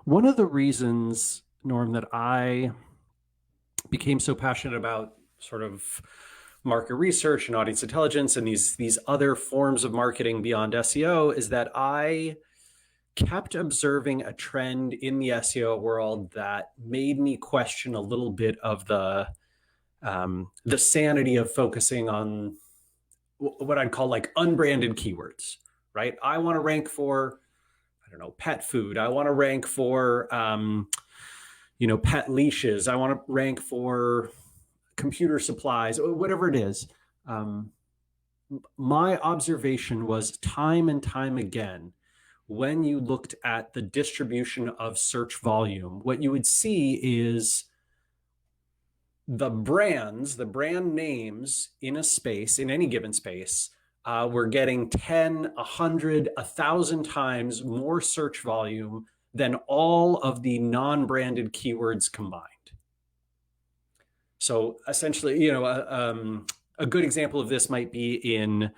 One of the reasons, Norm, that I became so passionate about sort of market research and audience intelligence and these other forms of marketing beyond SEO is that I kept observing a trend in the SEO world that made me question a little bit of the sanity of focusing on what I'd call like unbranded keywords, right? I want to rank for, I don't know, pet food. I want to rank for, pet leashes. I want to rank for computer supplies, whatever it is. My observation was time and time again, when you looked at the distribution of search volume, what you would see is the brand names in a space, in any given space, were getting 10, 100, 1,000 times more search volume than all of the non-branded keywords combined. So essentially, a good example of this might be in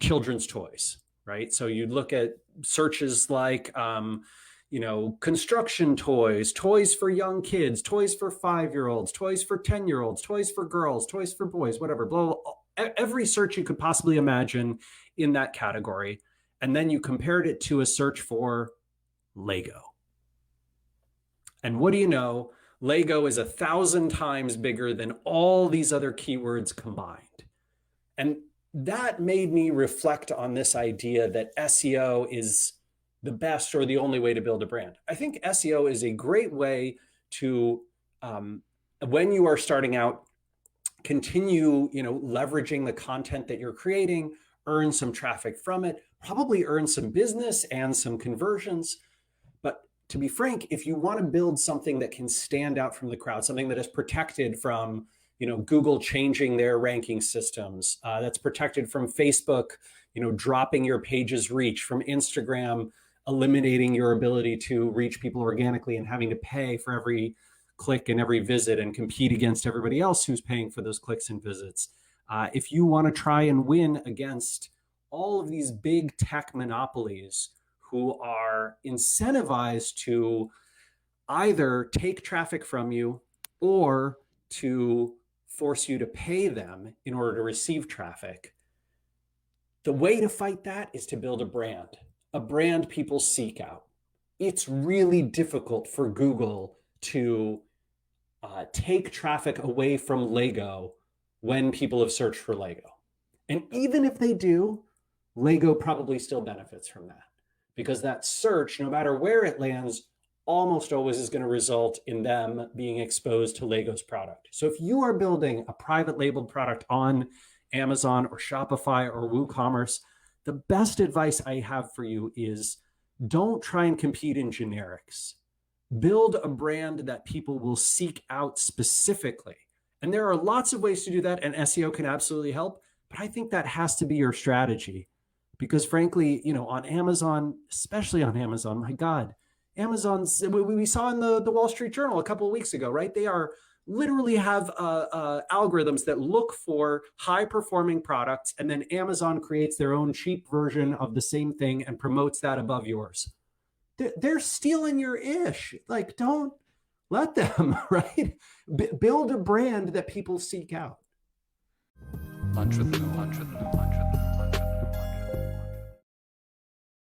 children's toys, right? So you'd look at searches like, construction toys, toys for young kids, toys for 5-year-olds, toys for 10-year-olds, toys for girls, toys for boys, whatever, blah, blah, blah. Every search you could possibly imagine in that category. And then you compared it to a search for Lego. And what do you know? Lego is 1,000 times bigger than all these other keywords combined. And that made me reflect on this idea that SEO is the best or the only way to build a brand. I think SEO is a great way to, when you are starting out, continue, leveraging the content that you're creating, earn some traffic from it, probably earn some business and some conversions. But to be frank, if you want to build something that can stand out from the crowd, something that is protected from, Google changing their ranking systems, that's protected from Facebook, dropping your page's reach, from Instagram eliminating your ability to reach people organically and having to pay for every click and every visit and compete against everybody else who's paying for those clicks and visits. If you want to try and win against all of these big tech monopolies who are incentivized to either take traffic from you or to force you to pay them in order to receive traffic, the way to fight that is to build a brand people seek out. It's really difficult for Google to take traffic away from Lego when people have searched for Lego. And even if they do, Lego probably still benefits from that, because that search, no matter where it lands, almost always is going to result in them being exposed to Lego's product. So if you are building a private labeled product on Amazon or Shopify or WooCommerce, the best advice I have for you is don't try and compete in generics. Build a brand that people will seek out specifically. And there are lots of ways to do that, and SEO can absolutely help, but I think that has to be your strategy. Because frankly, on Amazon, especially on Amazon, my God, Amazon's, we saw in the Wall Street Journal a couple of weeks ago, right? They are literally have algorithms that look for high performing products, and then Amazon creates their own cheap version of the same thing and promotes that above yours. They're stealing your ish. Like, don't let them, right? Build a brand that people seek out.